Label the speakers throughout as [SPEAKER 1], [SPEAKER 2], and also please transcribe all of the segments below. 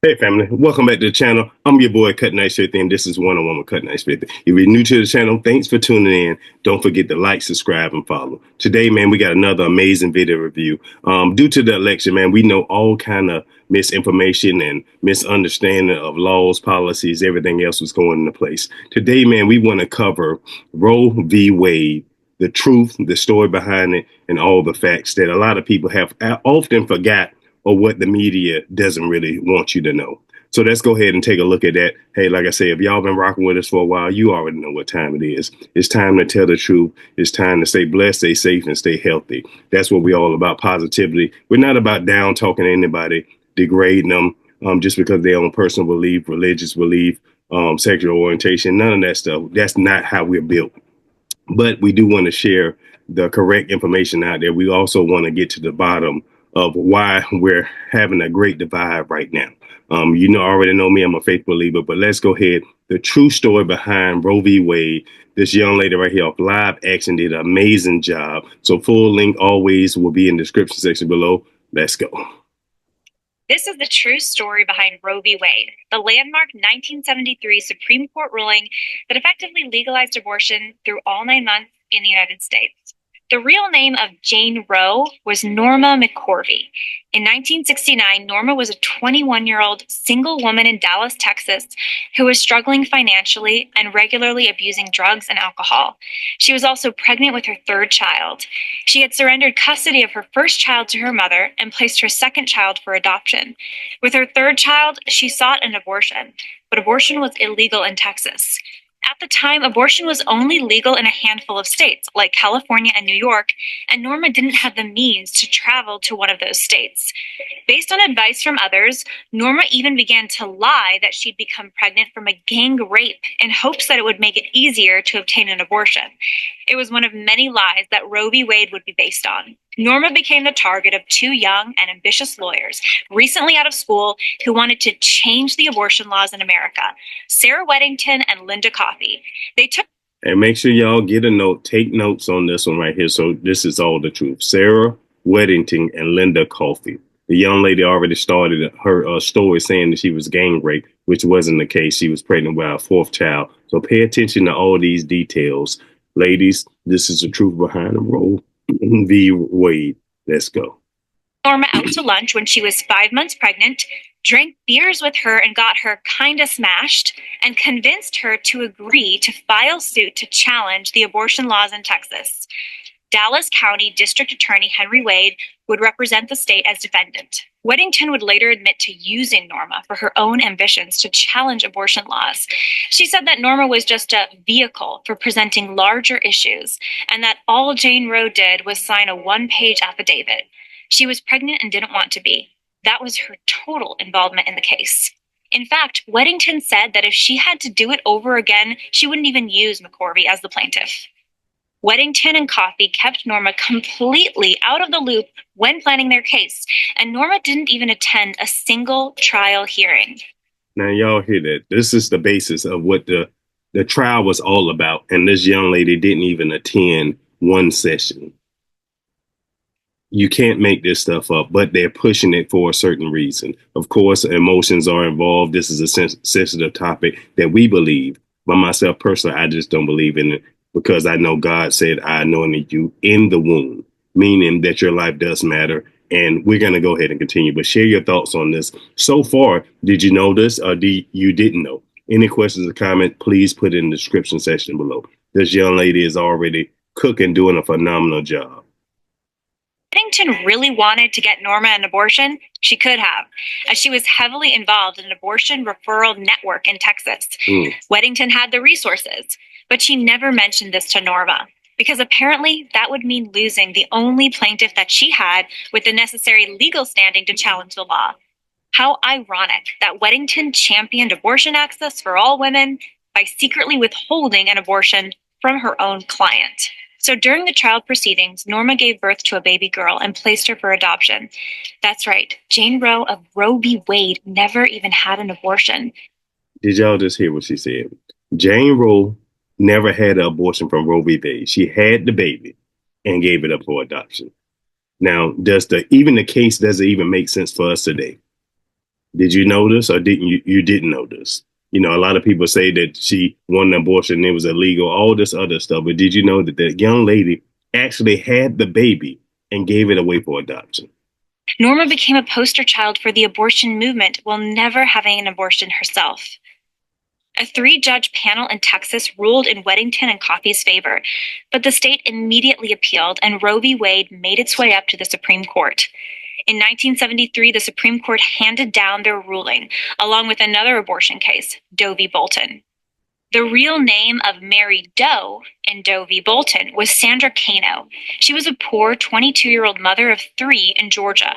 [SPEAKER 1] Hey family, welcome back to the channel. I'm your boy Cut Nice 50 and this is One-on-One with Cut Nice 50. If you're new to the channel, thanks for tuning in. Don't forget to like, subscribe, and follow. Today, man, we got another amazing video review. Due to the election, man, we know all kind of misinformation and misunderstanding of laws, policies, everything else was going into place. Today, man, we want to cover Roe v. Wade, the truth, the story behind it, and all the facts that a lot of people have often forgot or what the media doesn't really want you to know. So let's go ahead and take a look at that. Hey, like I say, if y'all been rocking with us for a while, you already know what time it is. It's time to tell the truth. It's time to stay blessed, stay safe, and stay healthy. That's what we're all about, positivity. We're not about down talking to anybody, degrading them just because they own personal belief, religious belief, sexual orientation, none of that stuff. That's not how we're built. But we do want to share the correct information out there. We also want to get to the bottom of why we're having a great divide right now. Already know me, I'm a faith believer, but let's go ahead. The true story behind Roe v. Wade. This young lady right here off Live Action did an amazing job. So full link always will be in the description section below. Let's go.
[SPEAKER 2] This is the true story behind Roe v. Wade, the landmark 1973 Supreme Court ruling that effectively legalized abortion through all 9 months in the United States. The real name of Jane Roe was Norma McCorvey. In 1969, Norma was a 21-year-old single woman in Dallas, Texas, who was struggling financially and regularly abusing drugs and alcohol. She was also pregnant with her third child. She had surrendered custody of her first child to her mother and placed her second child for adoption. With her third child, she sought an abortion, but abortion was illegal in Texas. At the time, abortion was only legal in a handful of states, like California and New York, and Norma didn't have the means to travel to one of those states. Based on advice from others, Norma even began to lie that she'd become pregnant from a gang rape in hopes that it would make it easier to obtain an abortion. It was one of many lies that Roe v. Wade would be based on. Norma became the target of two young and ambitious lawyers, recently out of school, who wanted to change the abortion laws in America, Sarah Weddington and Linda Coffey. They took.
[SPEAKER 1] And make sure y'all get a note, take notes on this one right here. So this is all the truth. Sarah Weddington and Linda Coffey. The young lady already started her story saying that she was gang raped, which wasn't the case. She was pregnant with her fourth child. So pay attention to all these details. Ladies, this is the truth behind the Roe v. Wade. Let's go.
[SPEAKER 2] Norma out to lunch when she was 5 months pregnant, drank beers with her and got her kinda smashed, and convinced her to agree to file suit to challenge the abortion laws in Texas. Dallas County District Attorney Henry Wade would represent the state as defendant. Weddington would later admit to using Norma for her own ambitions to challenge abortion laws. She said that Norma was just a vehicle for presenting larger issues, and that all Jane Roe did was sign a one-page affidavit. She was pregnant and didn't want to be. That was her total involvement in the case. In fact, Weddington said that if she had to do it over again, she wouldn't even use McCorvey as the plaintiff. Weddington and Coffey kept Norma completely out of the loop when planning their case, and Norma didn't even attend a single trial hearing.
[SPEAKER 1] Now, y'all hear that. This is the basis of what the trial was all about, and this young lady didn't even attend one session. You can't make this stuff up, but they're pushing it for a certain reason. Of course, emotions are involved. This is a sensitive topic that we believe. But myself personally, I just don't believe in it because I know God said, I anointed you in the womb, meaning that your life does matter. And we're going to go ahead and continue. But share your thoughts on this. So far, did you know this or you didn't know? Any questions or comments, please put it in the description section below. This young lady is already cooking, doing a phenomenal job.
[SPEAKER 2] Weddington really wanted to get Norma an abortion, she could have, as she was heavily involved in an abortion referral network in Texas. Weddington had the resources, but she never mentioned this to Norma, because apparently that would mean losing the only plaintiff that she had with the necessary legal standing to challenge the law. How ironic that Weddington championed abortion access for all women by secretly withholding an abortion from her own client. So during the trial proceedings, Norma gave birth to a baby girl and placed her for adoption. That's right. Jane Roe of Roe v. Wade never even had an abortion.
[SPEAKER 1] Did y'all just hear what she said? Jane Roe never had an abortion from Roe v. Wade. She had the baby and gave it up for adoption. Now, even the case doesn't even make sense for us today. Did you know this or didn't you? You didn't know this. You know, a lot of people say that she wanted an abortion and it was illegal, all this other stuff. But did you know that the young lady actually had the baby and gave it away for adoption?
[SPEAKER 2] Norma became a poster child for the abortion movement while never having an abortion herself. A three-judge panel in Texas ruled in Weddington and Coffey's favor, but the state immediately appealed and Roe v. Wade made its way up to the Supreme Court. In 1973, the Supreme Court handed down their ruling, along with another abortion case, Doe v. Bolton. The real name of Mary Doe in Doe v. Bolton was Sandra Cano. She was a poor 22-year-old mother of 3 in Georgia.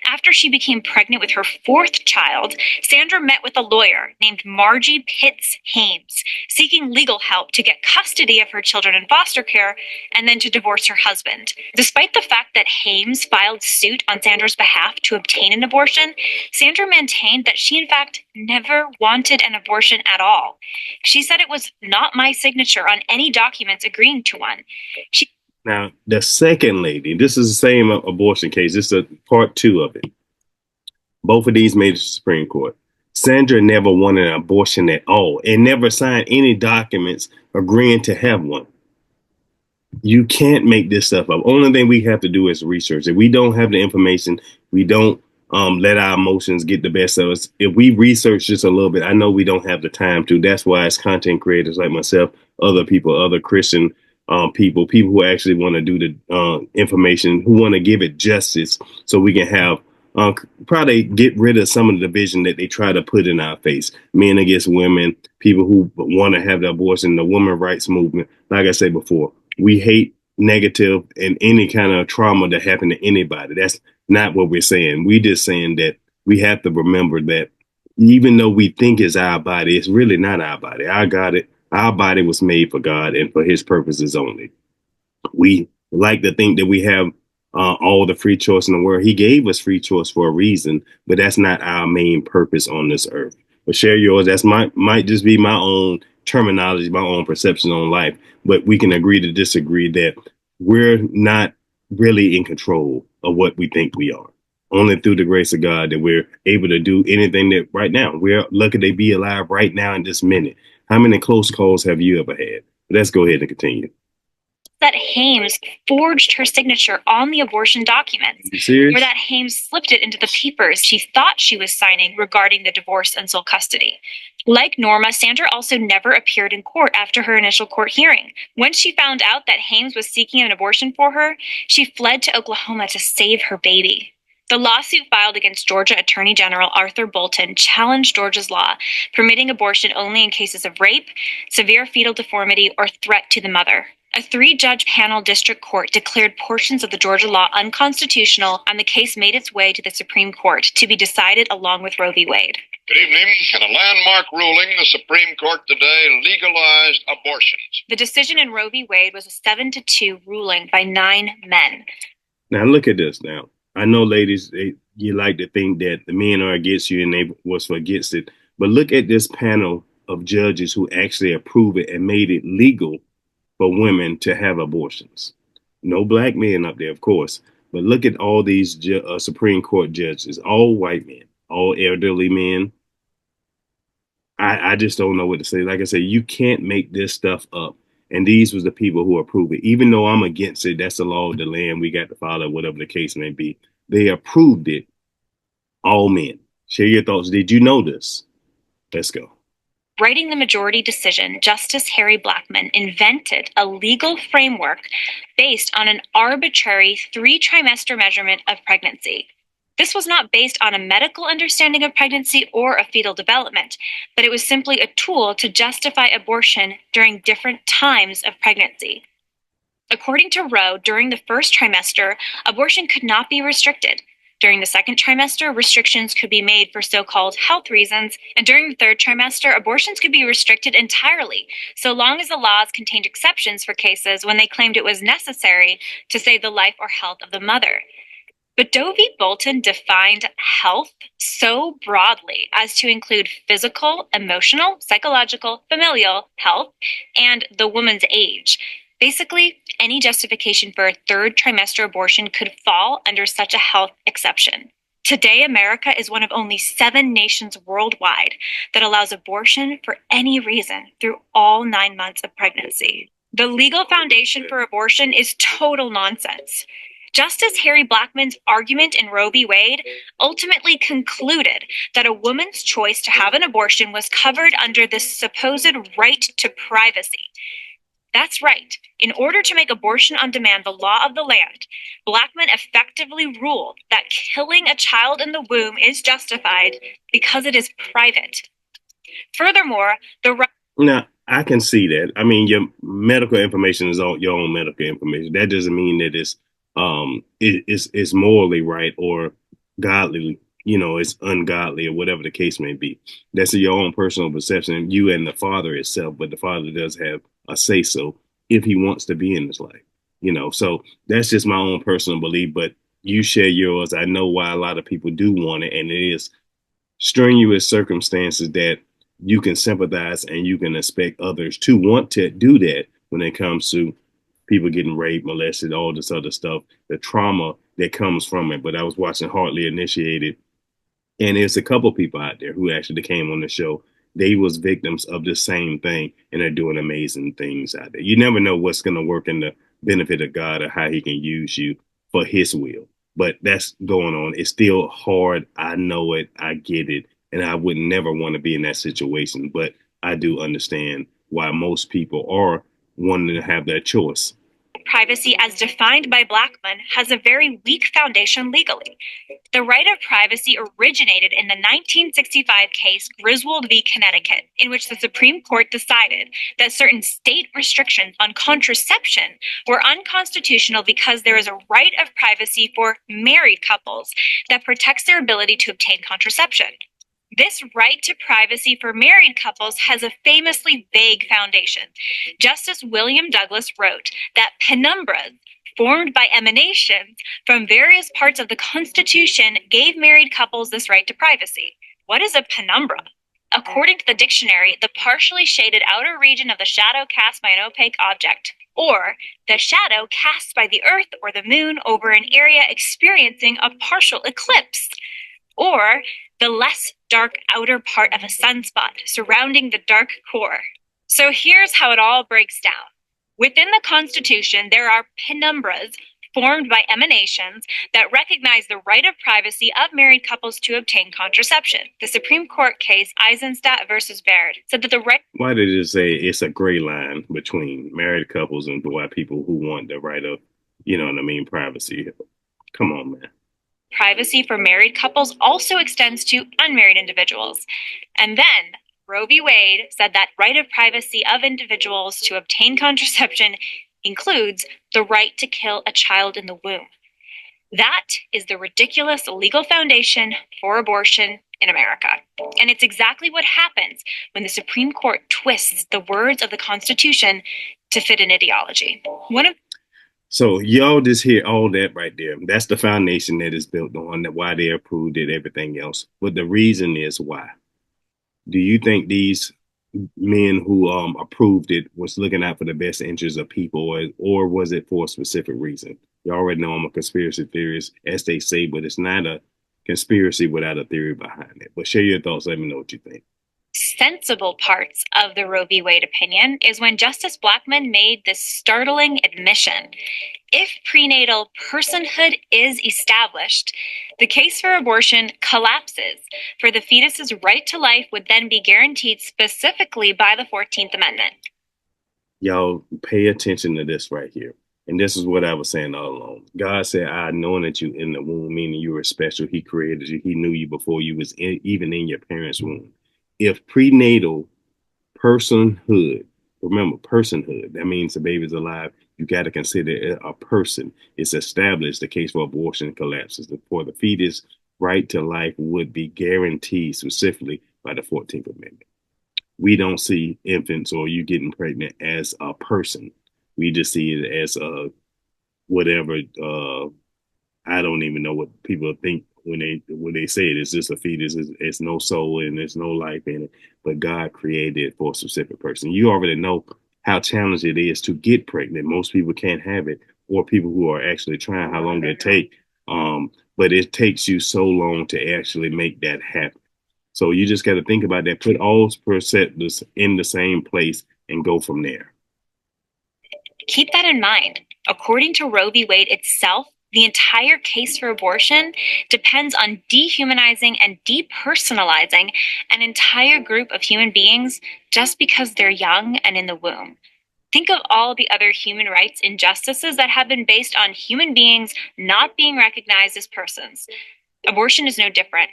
[SPEAKER 2] After she became pregnant with her 4th child, Sandra met with a lawyer named Margie Pitts Hames, seeking legal help to get custody of her children in foster care and then to divorce her husband. Despite the fact that Hames filed suit on Sandra's behalf to obtain an abortion, Sandra maintained that she in fact never wanted an abortion at all. She said it was not my signature on any documents agreeing to one.
[SPEAKER 1] Now, the second lady, this is the same abortion case. This is part 2 of it. Both of these made it to the Supreme Court. Sandra never wanted an abortion at all and never signed any documents agreeing to have one. You can't make this stuff up. Only thing we have to do is research. If we don't have the information, we don't let our emotions get the best of us. If we research just a little bit, I know we don't have the time to. That's why as content creators like myself, other people, other Christian people who actually want to do the information, who want to give it justice so we can have probably get rid of some of the division that they try to put in our face. Men against women, people who want to have the abortion, the women's rights movement. Like I said before, we hate negative and any kind of trauma that happened to anybody. That's not what we're saying. We just saying that we have to remember that even though we think it's our body, it's really not our body. Our body was made for God and for his purposes only. We like to think that we have all the free choice in the world. He gave us free choice for a reason, but that's not our main purpose on this earth. But share yours. That's might just be my own terminology, my own perception on life. But we can agree to disagree that we're not really in control of what we think we are. Only through the grace of God that we're able to do anything that right now. We're lucky to be alive right now in this minute. How many close calls have you ever had? Let's go ahead and continue.
[SPEAKER 2] That Hames forged her signature on the abortion documents, or that Hames slipped it into the papers she thought she was signing regarding the divorce and sole custody. Like Norma, Sandra also never appeared in court after her initial court hearing. When she found out that Hames was seeking an abortion for her, she fled to Oklahoma to save her baby. The lawsuit filed against Georgia Attorney General Arthur Bolton challenged Georgia's law, permitting abortion only in cases of rape, severe fetal deformity, or threat to the mother. A 3-judge panel district court declared portions of the Georgia law unconstitutional, and the case made its way to the Supreme Court to be decided along with Roe v. Wade.
[SPEAKER 3] Good evening. In a landmark ruling, the Supreme Court today legalized abortions.
[SPEAKER 2] The decision in Roe v. Wade was a 7-2 ruling by 9 men.
[SPEAKER 1] Now look at this now. I know, ladies, you like to think that the men are against you and they was for against it. But look at this panel of judges who actually approved it and made it legal for women to have abortions. No black men up there, of course. But look at all these Supreme Court judges, all white men, all elderly men. I just don't know what to say. Like I said, you can't make this stuff up. And these was the people who approved it. Even though I'm against it, that's the law of the land. We got to follow whatever the case may be. They approved it. All men. Share your thoughts. Did you know this? Let's go.
[SPEAKER 2] Writing the majority decision, Justice Harry Blackmun invented a legal framework based on an arbitrary 3-trimester measurement of pregnancy. This was not based on a medical understanding of pregnancy or of fetal development, but it was simply a tool to justify abortion during different times of pregnancy. According to Roe, during the first trimester, abortion could not be restricted. During the second trimester, restrictions could be made for so-called health reasons, and during the third trimester, abortions could be restricted entirely, so long as the laws contained exceptions for cases when they claimed it was necessary to save the life or health of the mother. But Doe v. Bolton defined health so broadly as to include physical, emotional, psychological, familial health, and the woman's age. Basically, any justification for a third trimester abortion could fall under such a health exception. Today, America is one of only 7 nations worldwide that allows abortion for any reason through all 9 months of pregnancy. The legal foundation for abortion is total nonsense. Justice Harry Blackmun's argument in Roe v. Wade ultimately concluded that a woman's choice to have an abortion was covered under this supposed right to privacy. That's right. In order to make abortion on demand the law of the land, Blackmun effectively ruled that killing a child in the womb is justified because it is private. Furthermore,
[SPEAKER 1] Now, I can see that. I mean, your medical information is all your own medical information. That doesn't mean that it's morally right or godly, it's ungodly or whatever the case may be. That's your own personal perception, you and the father itself, but the father does have a say so if he wants to be in this life, so that's just my own personal belief, but you share yours. I know why a lot of people do want it, and it is strenuous circumstances that you can sympathize and you can expect others to want to do that when it comes to people getting raped, molested, all this other stuff, the trauma that comes from it. But I was watching Hardly Initiated, and there's a couple people out there who actually came on the show. They was victims of the same thing, and they're doing amazing things out there. You never know what's going to work in the benefit of God or how he can use you for his will. But that's going on. It's still hard. I know it. I get it. And I would never want to be in that situation. But I do understand why most people are wanting to have that choice.
[SPEAKER 2] Privacy, as defined by Blackmun, has a very weak foundation legally. The right of privacy originated in the 1965 case Griswold v. Connecticut, in which the Supreme Court decided that certain state restrictions on contraception were unconstitutional because there is a right of privacy for married couples that protects their ability to obtain contraception. This right to privacy for married couples has a famously vague foundation. Justice William Douglas wrote that penumbras formed by emanations from various parts of the Constitution gave married couples this right to privacy. What is a penumbra? According to the dictionary, the partially shaded outer region of the shadow cast by an opaque object, or the shadow cast by the earth or the moon over an area experiencing a partial eclipse, or the less dark outer part of a sunspot surrounding the dark core. So here's how it all breaks down. Within the Constitution, there are penumbras formed by emanations that recognize the right of privacy of married couples to obtain contraception. The Supreme Court case Eisenstadt versus Baird said that the right...
[SPEAKER 1] Why did it say it's a gray line between married couples and white people who want the right of, privacy? Come on, man.
[SPEAKER 2] Privacy for married couples also extends to unmarried individuals. And then Roe v. Wade said that right of privacy of individuals to obtain contraception includes the right to kill a child in the womb. That is the ridiculous legal foundation for abortion in America. And it's exactly what happens when the Supreme Court twists the words of the Constitution to fit an ideology.
[SPEAKER 1] So y'all just hear all that right there. That's the foundation that is built on, that why they approved it, everything else. But the reason is why. Do you think these men who approved it was looking out for the best interests of people, or was it for a specific reason? You already know I'm a conspiracy theorist, as they say, but it's not a conspiracy without a theory behind it. But share your thoughts. Let me know what you think.
[SPEAKER 2] Sensible parts of the Roe v. Wade opinion is when Justice Blackmun made this startling admission. If prenatal personhood is established, the case for abortion collapses, for the fetus's right to life would then be guaranteed specifically by the 14th Amendment.
[SPEAKER 1] Y'all pay attention to this right here. And this is what I was saying all along. God said, I anointed you in the womb, meaning you were special. He created you. He knew you before you was even in your parents' womb. If prenatal personhood, remember personhood, that means the baby's alive, you got to consider it a person. It's established. The case for abortion collapses. For the fetus, right to life would be guaranteed specifically by the 14th Amendment. We don't see infants or you getting pregnant as a person. We just see it as whatever. I don't even know what people think when they say it. It's just a fetus. It's no soul and there's no life in it. But God created it for a specific person. You already know how challenging it is to get pregnant. Most people can't have it, or people who are actually trying, how long it take. but it takes you so long to actually make that happen. So you just got to think about that, put all perspectives in the same place and go from there.
[SPEAKER 2] Keep that in mind. According to Roe v. Wade itself, the entire case for abortion depends on dehumanizing and depersonalizing an entire group of human beings just because they're young and in the womb. Think of all the other human rights injustices that have been based on human beings not being recognized as persons. Abortion is no different.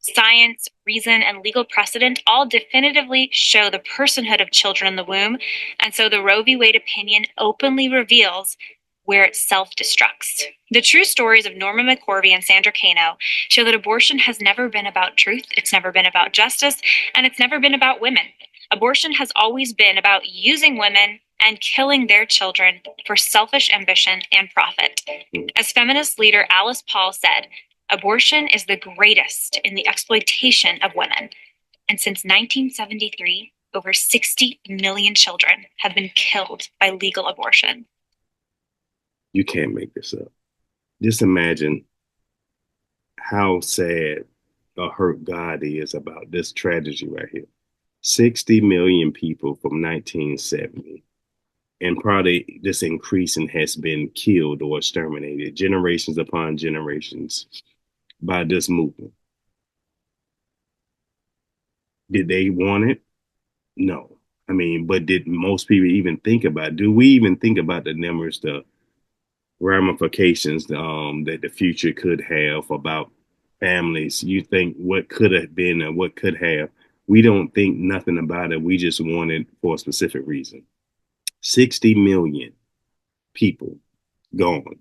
[SPEAKER 2] Science, reason, and legal precedent all definitively show the personhood of children in the womb, and so the Roe v. Wade opinion openly reveals where it self-destructs. The true stories of Norma McCorvey and Sandra Cano show that abortion has never been about truth, it's never been about justice, and it's never been about women. Abortion has always been about using women and killing their children for selfish ambition and profit. As feminist leader Alice Paul said, abortion is the greatest in the exploitation of women. And since 1973, over 60 million children have been killed by legal abortion.
[SPEAKER 1] You can't make this up. Just imagine how sad or hurt God is about this tragedy right here. 60 million people from 1970. And probably this increasing has been killed or exterminated generations upon generations by this movement. Did they want it? No. I mean, but did most people even think about it? Do we even think about the numbers, the ramifications that the future could have about families? You think what could have been and what could have. We don't think nothing about it. We just want it for a specific reason. 60 million people gone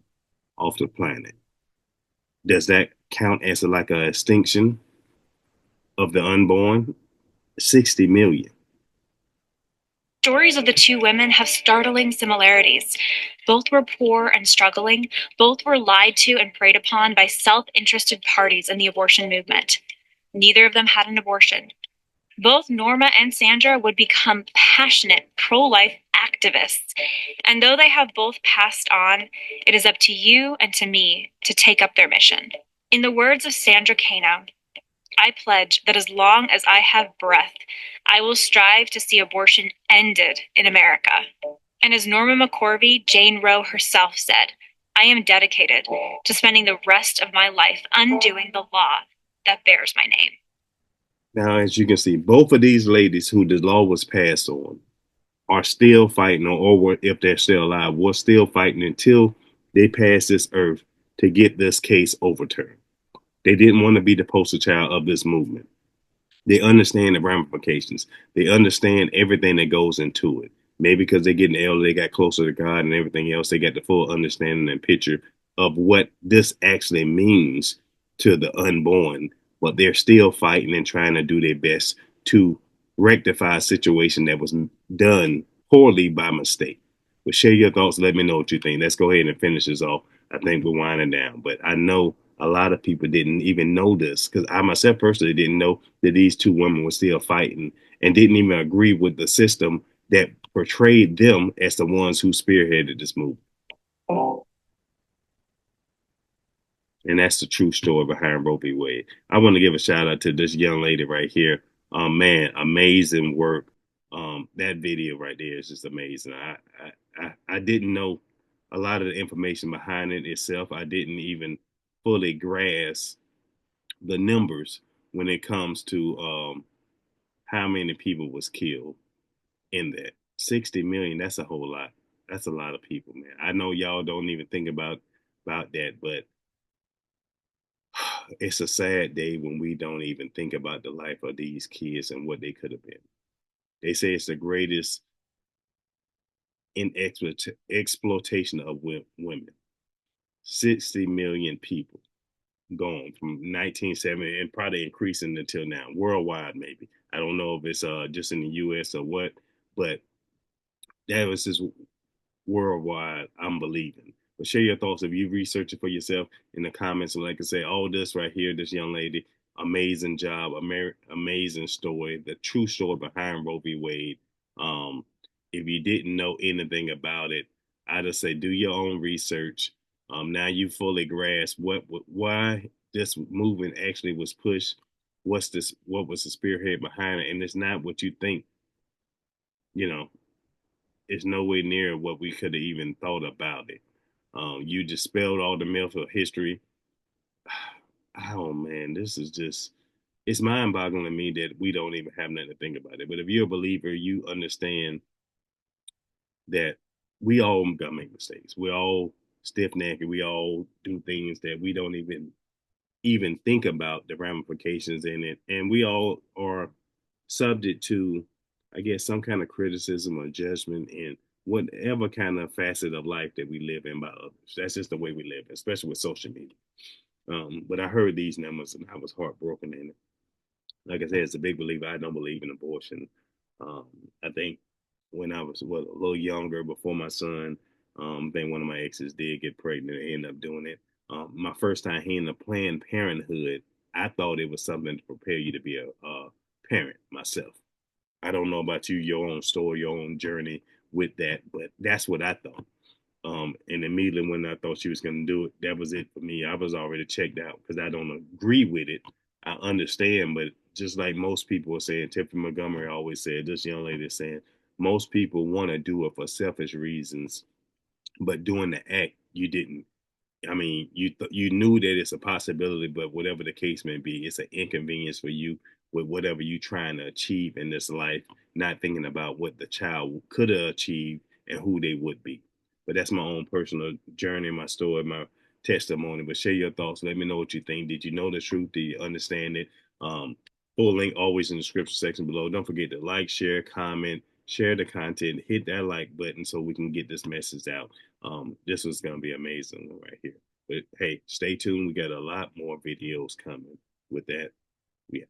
[SPEAKER 1] off the planet. Does that count as like a extinction of the unborn? 60 million.
[SPEAKER 2] Stories of the two women have startling similarities. Both were poor and struggling. Both were lied to and preyed upon by self-interested parties in the abortion movement. Neither of them had an abortion. Both Norma and Sandra would become passionate pro-life activists. And though they have both passed on, it is up to you and to me to take up their mission. In the words of Sandra Cano, I pledge that as long as I have breath, I will strive to see abortion ended in America. And as Norma McCorvey, Jane Roe herself said, I am dedicated to spending the rest of my life undoing the law that bears my name.
[SPEAKER 1] Now, as you can see, both of these ladies who the law was passed on are still fighting, or if they're still alive, were still fighting until they pass this earth to get this case overturned. They didn't want to be the poster child of this movement. They understand the ramifications. They understand everything that goes into it. Maybe because they're getting older, they got closer to God and everything else. They got the full understanding and picture of what this actually means to the unborn. But they're still fighting and trying to do their best to rectify a situation that was done poorly by mistake. But share your thoughts. Let me know what you think. Let's go ahead and finish this off. I think we're winding down. But I know a lot of people didn't even know this, because I myself personally didn't know that these two women were still fighting and didn't even agree with the system that portrayed them as the ones who spearheaded this movement. And that's the true story behind Roe v. Wade. I want to give a shout out to this young lady right here. Man, amazing work. That video right there is just amazing. I didn't know a lot of the information behind it itself. I didn't even fully grasp the numbers when it comes to how many people was killed in that. 60 million, that's a whole lot. That's a lot of people, man. I know y'all don't even think about that, but it's a sad day when we don't even think about the life of these kids and what they could have been. They say it's the greatest in exploitation of women. 60 million people gone from 1970 and probably increasing until now, worldwide maybe. I don't know if it's just in the US or what, but that was just worldwide, I'm believing. But share your thoughts if you research it for yourself in the comments. And like I say, all this right here, this young lady, amazing job, amazing story, the true story behind Roe v. Wade. If you didn't know anything about it, I just say do your own research. Now you fully grasp why this movement actually was pushed. What was the spearhead behind it? And it's not what you think. You know, it's nowhere near what we could have even thought about it. You dispelled all the myth of history. Oh man, this is just it's mind boggling to me that we don't even have nothing to think about it. But if you're a believer, you understand that we all gonna make mistakes. We all stiff necked. We all do things that we don't even think about the ramifications in it, and we all are subject to, I guess, some kind of criticism or judgment in whatever kind of facet of life that we live in by others. That's just the way we live, especially with social media. But I heard these numbers and I was heartbroken. And like I said, as a big believer, I don't believe in abortion. I think when I was a little younger, before my son, I think one of my exes did get pregnant and ended up doing it. My first time hearing of Planned Parenthood, I thought it was something to prepare you to be a parent myself. I don't know about you, your own story, your own journey with that, but that's what I thought. And immediately when I thought she was going to do it, that was it for me. I was already checked out because I don't agree with it. I understand, but just like most people are saying, Tiffany Montgomery always said, this young lady is saying, most people want to do it for selfish reasons, but doing the act, you didn't. I mean, you knew that it's a possibility, but whatever the case may be, it's an inconvenience for you with whatever you're trying to achieve in this life, not thinking about what the child could have achieved and who they would be. But that's my own personal journey, my story, my testimony. But share your thoughts. Let me know what you think. Did you know the truth? Do you understand it? Full link always in the description section below. Don't forget to like, share, comment, share the content, hit that like button so we can get this message out. This was going to be amazing right here. But hey, stay tuned. We got a lot more videos coming with that. Yeah.